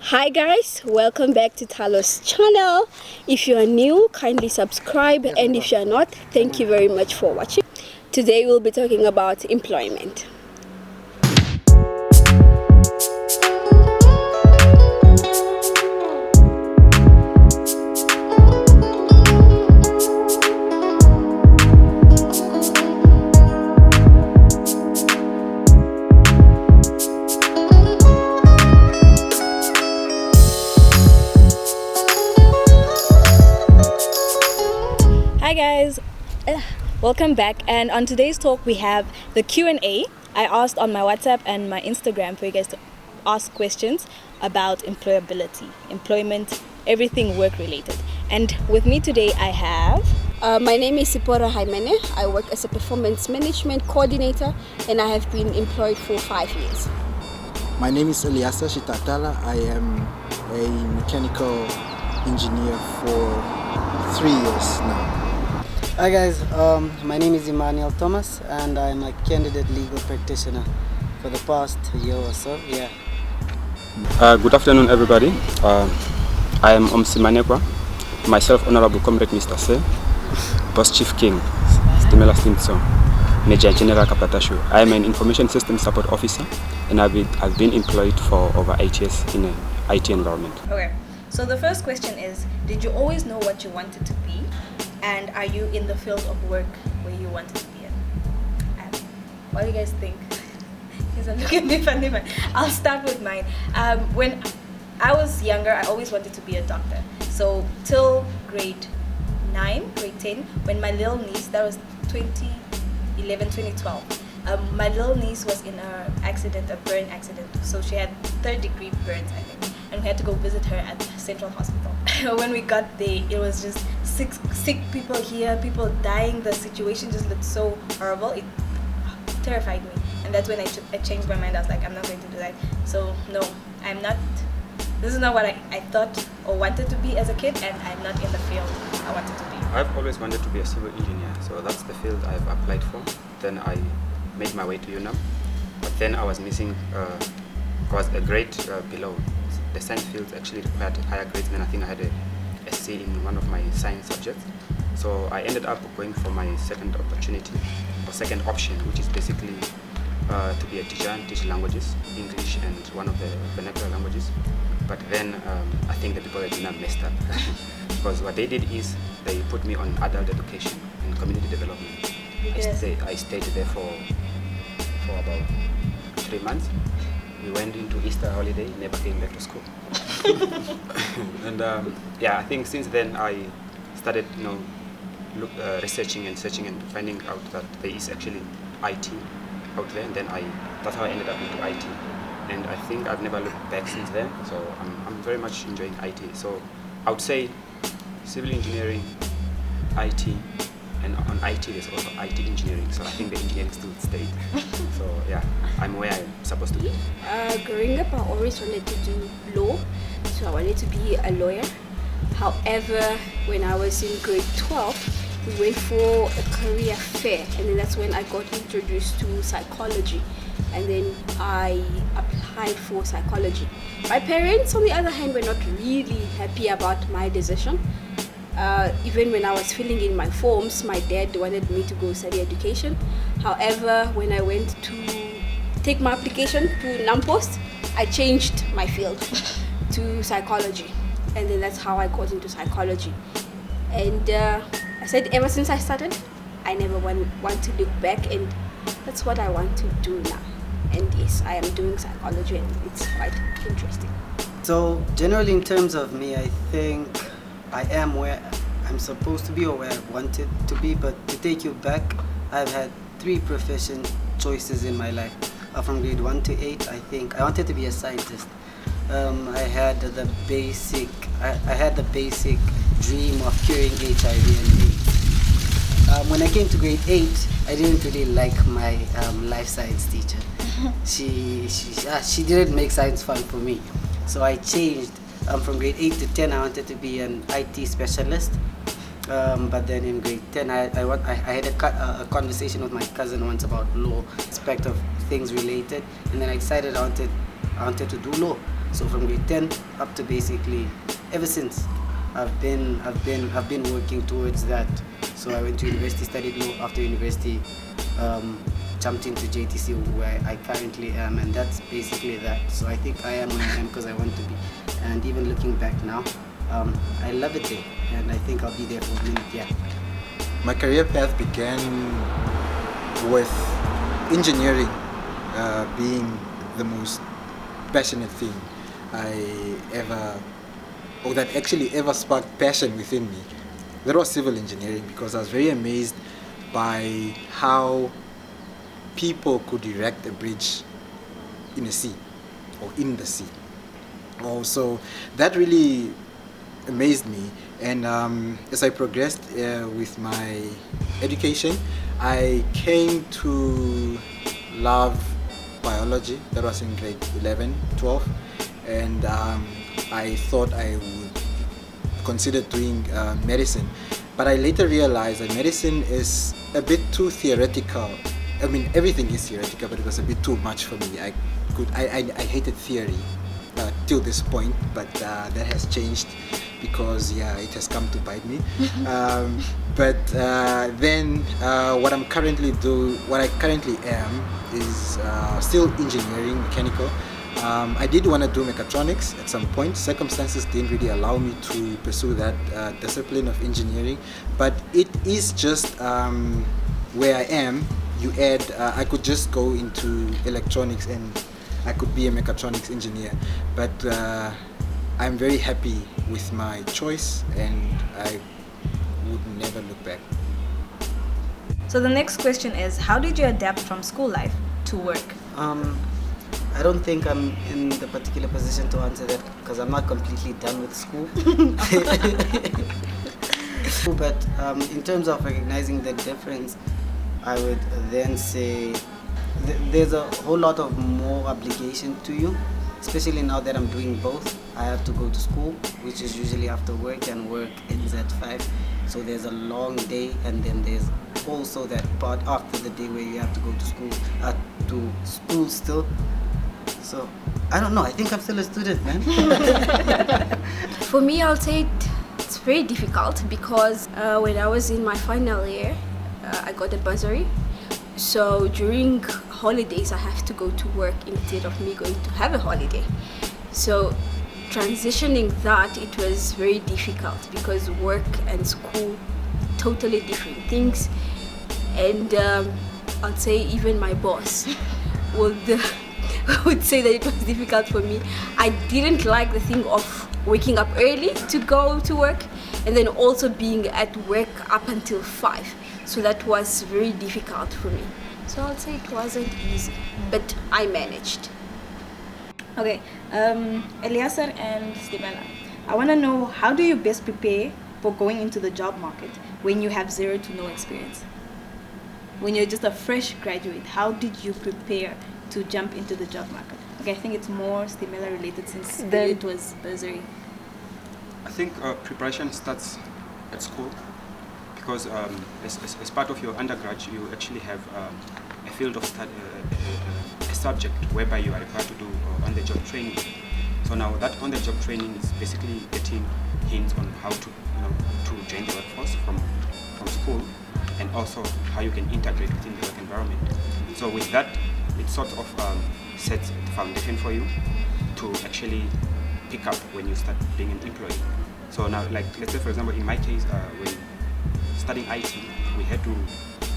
Hi guys, welcome back to Talos channel. If you are new, kindly subscribe, and if you are not, thank you very much for watching. Today we'll be talking about employment. Hi guys, welcome back, and on today's talk we have the Q&A. I asked on my WhatsApp and my Instagram for you guys to ask questions about employability, employment, everything work related. And with me today I have... My name is Sipora Haimene. I work as a performance management coordinator and I have been employed for 5 years. My name is Eliasa Shitatala. I am a mechanical engineer for 3 years now. Hi guys, my name is Emmanuel Thomas and I'm a candidate legal practitioner for the past year or so. Good afternoon everybody. I am Omsimanekwa, myself Honorable Comrade Mr. Se, Boss Chief King, Stimela Stimson, Major General Kapatashu. I am an Information System Support Officer and I've been employed for over 8 years in an IT environment. Okay, so the first question is, did you always know what you wanted to be? And are you in the field of work where you wanted to be in? What do you guys think? He's looking at me funny, but I'll start with mine. When I was younger, I always wanted to be a doctor. So till grade 9, grade 10, when my little niece, that was 2011, 2012, my little niece was in an accident, a burn accident. So she had 3rd-degree burns, I think. And we had to go visit her at Central Hospital. When we got there, it was just sick people here, people dying. The situation just looked so horrible. It terrified me. And that's when I changed my mind. I was like, I'm not going to do that. So no, I'm not. This is not what I thought or wanted to be as a kid, and I'm not in the field I wanted to be. I've always wanted to be a civil engineer, so that's the field I've applied for. Then I made my way to UNAM, but then I was missing, was a grade below. The science fields actually required higher grades, and I think I had a C in one of my science subjects. So I ended up going for my second opportunity, or second option, which is basically to be a teacher and teach languages, English and one of the vernacular languages. But then I think the people at UNAM messed up because what they did is they put me on adult education and community development. Yes. I stayed there for about 3 months. We went into Easter holiday, never came back to school. And yeah, I think since then I started, researching and searching and finding out that there is actually IT out there, and then that's how I ended up into IT. And I think I've never looked back since then. So I'm very much enjoying IT. So I would say civil engineering, IT, and on IT there's also IT engineering. So I think the engineering still stayed. So yeah, I'm where I'm supposed to be. Growing up, I always wanted to do law, so I wanted to be a lawyer. However, when I was in grade 12, we went for a career fair, and then that's when I got introduced to psychology, and then I applied for psychology. My parents, on the other hand, were not really happy about my decision. Even when I was filling in my forms, my dad wanted me to go study education. However, when I went to take my application to NAMPOST, I changed my field to psychology, and then that's how I got into psychology. And I said ever since I started, I never want to look back, and that's what I want to do now. And yes, I am doing psychology and it's quite interesting. So generally in terms of me, I think I am where I'm supposed to be or where I wanted to be. But to take you back, I've had 3 profession choices in my life. From grade 1 to 8, I think I wanted to be a scientist. I had the basic dream of curing HIV and AIDS. When I came to grade 8, I didn't really like my life science teacher. She didn't make science fun for me, so I changed. From grade 8 to 10, I wanted to be an IT specialist. But then in grade 10, I had a conversation with my cousin once about law, aspect of things related, and then I decided I wanted to do law. So from grade 10 up to basically ever since, I've been working towards that. So I went to university, studied law. After university, jumped into JTC where I currently am, and that's basically that. So I think I am where I am because I want to be. And even looking back now, I love it there, and I think I'll be there for a minute. Yeah. My career path began with engineering being the most passionate thing that actually ever sparked passion within me. That was civil engineering, because I was very amazed by how people could erect a bridge in a sea or in the sea. So that really amazed me, and as I progressed with my education, I came to love biology. That was in grade 11, 12, and I thought I would consider doing medicine, but I later realized that medicine is a bit too theoretical. I mean, everything is theoretical, but it was a bit too much for me. I hated theory till this point, but that has changed because it has come to bite me. But then what I currently am is still engineering, mechanical. I did want to do mechatronics at some point. Circumstances didn't really allow me to pursue that discipline of engineering, but it is just where I am. You add, I could just go into electronics and I could be a mechatronics engineer, but I'm very happy with my choice and I would never look back. So the next question is, how did you adapt from school life to work? I don't think I'm in the particular position to answer that because I'm not completely done with school. But in terms of recognizing the difference, I would then say there's a whole lot of more obligation to you, especially now that I'm doing both. I have to go to school, which is usually after work, and work ends at 5. So there's a long day, and then there's also that part after the day where you have to go to school still. So I don't know, I think I'm still a student, man. For me, I'll say it's very difficult because when I was in my final year, I got a bursary. So during holidays, I have to go to work instead of me going to have a holiday. So transitioning that, it was very difficult because work and school, totally different things. And I'd say even my boss would say that it was difficult for me. I didn't like the thing of waking up early to go to work and then also being at work up until 5. So that was very difficult for me. So I'll say it wasn't easy, but I managed. Okay, Eliasar and Stebela, I want to know, how do you best prepare for going into the job market when you have 0 to no experience? When you're just a fresh graduate, how did you prepare to jump into the job market? Okay, I think it's more Stebela related since it was bursary. I think preparation starts at school because as part of your undergrad, you actually have a field of study, a subject whereby you are required to do on-the-job training. So now that on-the-job training is basically getting hints on how to join the workforce from school, and also how you can integrate within the work environment. So with that, it sort of sets the foundation for you to actually pick up when you start being an employee. So now, like, let's say for example, in my case, when studying IT, we had to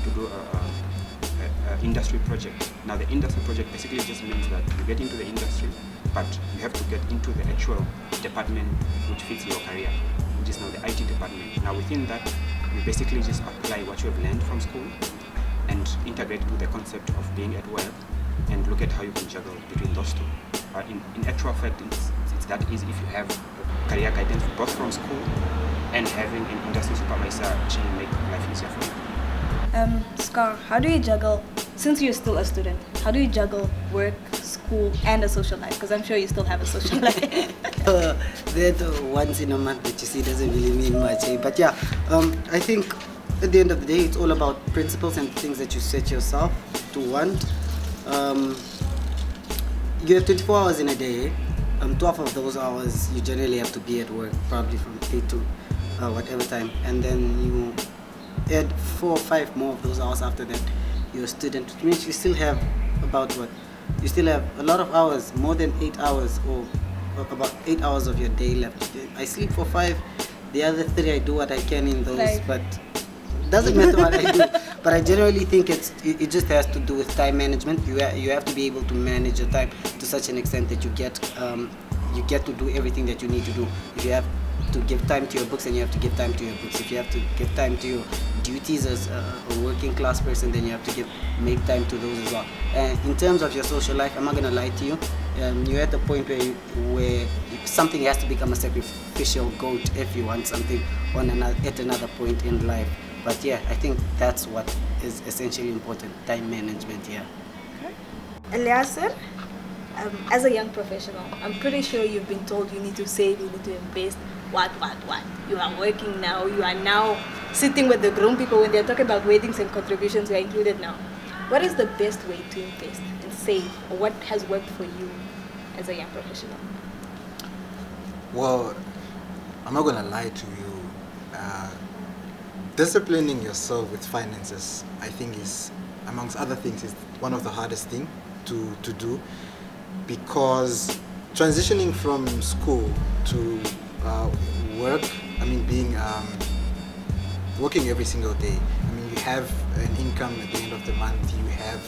do a industry project. Now the industry project basically just means that you get into the industry, but you have to get into the actual department which fits your career, which is now the IT department. Now within that, you basically just apply what you have learned from school and integrate with the concept of being at work and look at how you can juggle between those two. But in actual fact, it's that easy if you have career guidance both from school and having an industry supervisor actually make life easier for you. Scar, how do you juggle, since you're still a student, how do you juggle work, school, and a social life? Because I'm sure you still have a social life. That once in a month that you see doesn't really mean much, eh? But yeah, I think at the end of the day, it's all about principles and things that you set yourself to want. You have 24 hours in a day, 12 of those hours you generally have to be at work, probably from 8 to whatever time, and then you add 4 or 5 more of those hours after that you're a student, which means you still have about what? You still have a lot of hours, more than 8 hours, or about 8 hours of your day left. I sleep for 5, the other 3 I do what I can in those, Right. but doesn't matter what I do. But I generally think it just has to do with time management. You have to be able to manage your time to such an extent that you get to do everything that you need to do. If you have to give time to your books, then you have to give time to your books. If you have to give time to your duties as a working class person, then you have to make time to those as well. And in terms of your social life, I'm not gonna lie to you. You're at the point where something has to become a sacrificial goat if you want something at another point in life. But yeah, I think that's what is essentially important, time management, yeah. Eliasser, as a young professional, I'm pretty sure you've been told you need to save, you need to invest, what. You are working now, you are now sitting with the grown people when they're talking about weddings and contributions, you are included now. What is the best way to invest and save, or what has worked for you as a young professional? Well, I'm not gonna lie to you. Disciplining yourself with finances, I think, is, amongst other things, is one of the hardest thing to do, because transitioning from school to work, I mean, working every single day. I mean, you have an income at the end of the month. You have,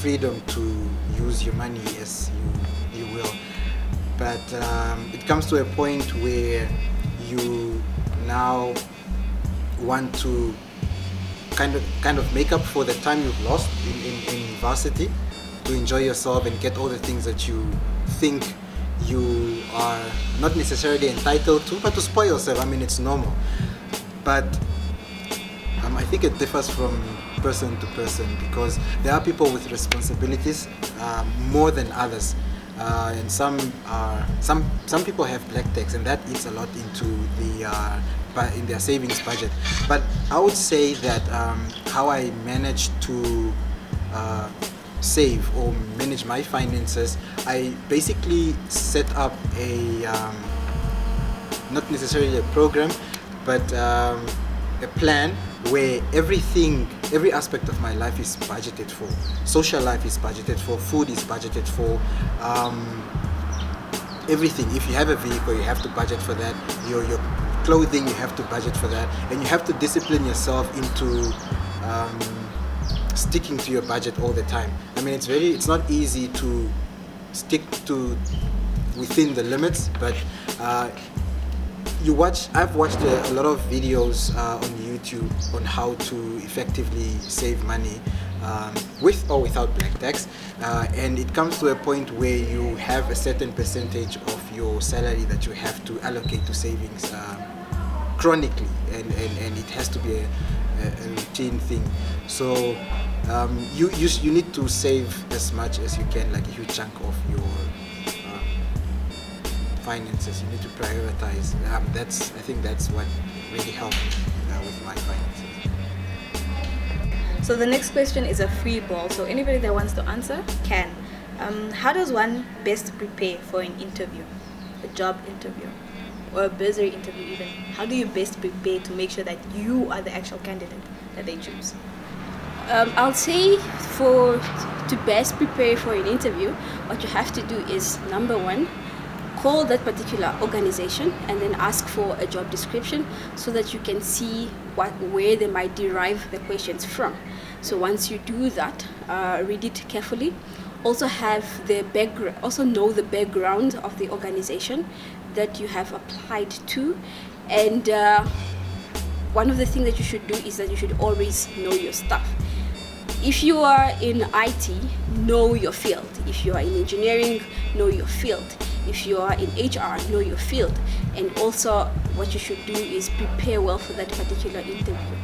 freedom to use your money as you will. But it comes to a point where you now want to kind of make up for the time you've lost in university, to enjoy yourself and get all the things that you think you are not necessarily entitled to, but to spoil yourself. I mean, it's normal. But I think it differs from person to person, because there are people with responsibilities more than others, and some people have black tax, and that eats a lot into in their savings budget. But I would say that how I manage to save or manage my finances, I basically set up a not necessarily a program, but a plan where every aspect of my life is budgeted for. Social life is budgeted for, food is budgeted for, everything. If you have a vehicle, you have to budget for that. Your clothing, you have to budget for that, and you have to discipline yourself into sticking to your budget all the time. I mean, it's not easy to stick to within the limits, but I've watched a lot of videos on YouTube on how to effectively save money with or without black tax, and it comes to a point where you have a certain percentage of your salary that you have to allocate to savings chronically, and it has to be a routine thing. So you need to save as much as you can, like a huge chunk of your finances. You need to prioritize. I think that's what really helped with my finances. So the next question is a free ball, so anybody that wants to answer can. How does one best prepare for an interview, a job interview, or a bursary interview even? How do you best prepare to make sure that you are the actual candidate that they choose? I'll say to best prepare for an interview, what you have to do is, number one, call that particular organization and then ask for a job description, so that you can see where they might derive the questions from. So once you do that, read it carefully. Also know the background of the organization that you have applied to, and one of the things that you should do is that you should always know your stuff. If you are in IT, know your field. If you are in engineering, know your field. If you are in HR, know your field. And also, what you should do is prepare well for that particular interview.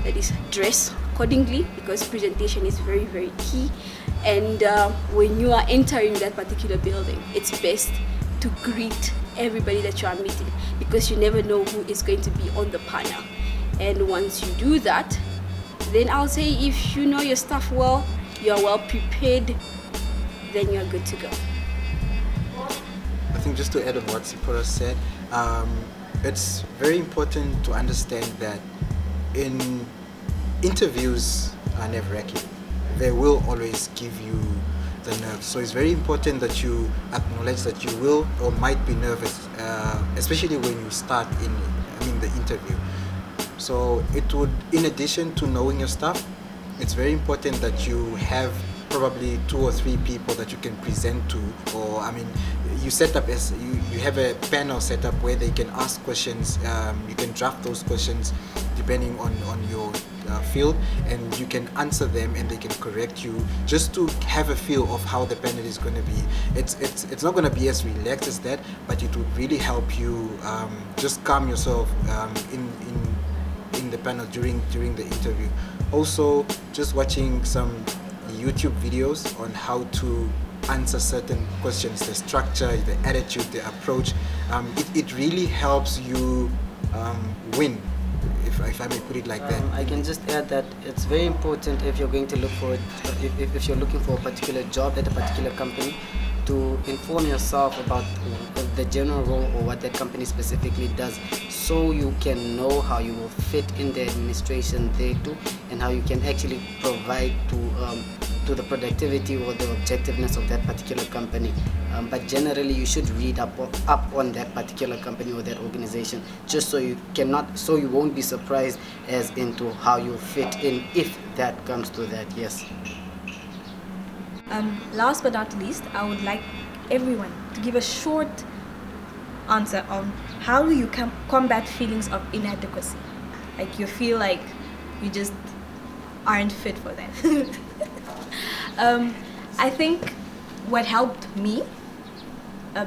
That is, dress accordingly, because presentation is very, very key. And when you are entering that particular building, it's best to greet everybody that you are meeting, because you never know who is going to be on the panel. And once you do that, then I'll say, if you know your stuff well, you are well prepared, then you're good to go. think just to add on what Sipora said, it's very important to understand that in interviews are nerve-wracking. They will always give you the nerves. So it's very important that you acknowledge that you will or might be nervous, especially when you start the interview. So it would, in addition to knowing your stuff, it's very important that you have probably 2 or 3 people that you can present to, or you set up as you have a panel set up where they can ask questions. You can draft those questions depending on your field, and you can answer them and they can correct you, just to have a feel of how the panel is going to be. It's not going to be as relaxed as that, but it would really help you just calm yourself in the panel during the interview. Also, just watching some YouTube videos on how to answer certain questions, the structure, the attitude, the approach, it really helps you win, if I may put it like that. I can just add that it's very important if you're going to look for if you're looking for a particular job at a particular company, to inform yourself about the general role or what that company specifically does, so you can know how you will fit in the administration there too, and how you can actually provide to the productivity or the objectiveness of that particular company. But generally, you should read up on that particular company or that organization, just so you won't be surprised as into how you fit in, if that comes to that. Yes. Last but not least, I would like everyone to give a short answer on how do you combat feelings of inadequacy. Like you feel like you just aren't fit for that. I think what helped me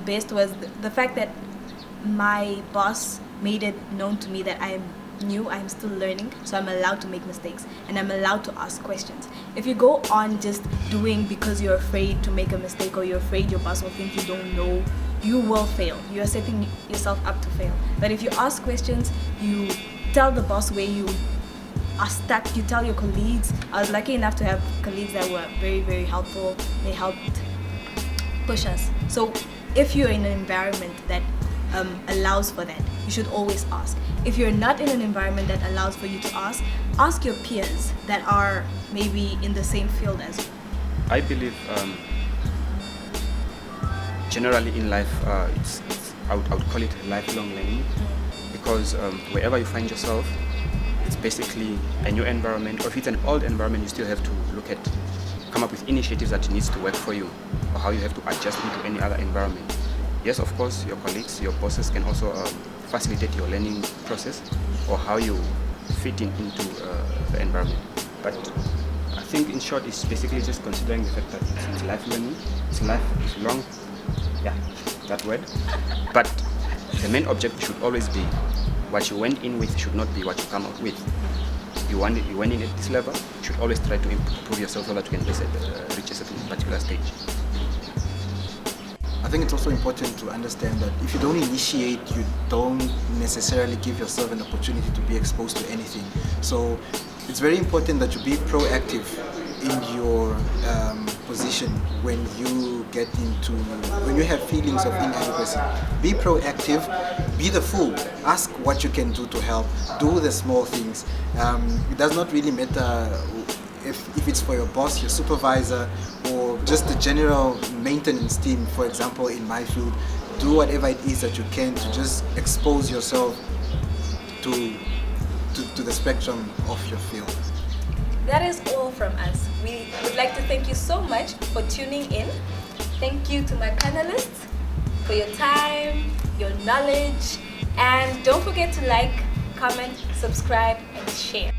best was the fact that my boss made it known to me that I'm new, I'm still learning, so I'm allowed to make mistakes and I'm allowed to ask questions. If you go on just doing because you're afraid to make a mistake, or you're afraid your boss will think you don't know, you will fail. You're setting yourself up to fail. But if you ask questions, you tell the boss where you are stuck, you tell your colleagues. I was lucky enough to have colleagues that were very, very helpful. They helped push us. So if you're in an environment that allows for that, you should always ask. If you're not in an environment that allows for you to ask your peers that are maybe in the same field as you. I believe generally in life, I would call it lifelong learning, because wherever you find yourself, it's basically a new environment, or if it's an old environment, you still have to come up with initiatives that needs to work for you, or how you have to adjust into any other environment. Yes, of course, your colleagues, your bosses can also facilitate your learning process, or how you fit into the environment. But I think in short, it's basically just considering the fact that it's life learning, it's long, yeah, that word. But the main objective should always be what you went in with should not be what you come out with. You went in at this level, you should always try to improve yourself so that you can reach a certain particular stage. I think it's also important to understand that if you don't initiate, you don't necessarily give yourself an opportunity to be exposed to anything. So it's very important that you be proactive in your position when you have feelings of inadequacy. Be proactive, be the fool, ask what you can do to help, do the small things. It does not really matter if it's for your boss, your supervisor, or just the general maintenance team. For example, in my field, do whatever it is that you can to just expose yourself to the spectrum of your field. That is all from us. We would like to thank you so much for tuning in. Thank you to my panelists for your time, your knowledge, and don't forget to like, comment, subscribe, and share.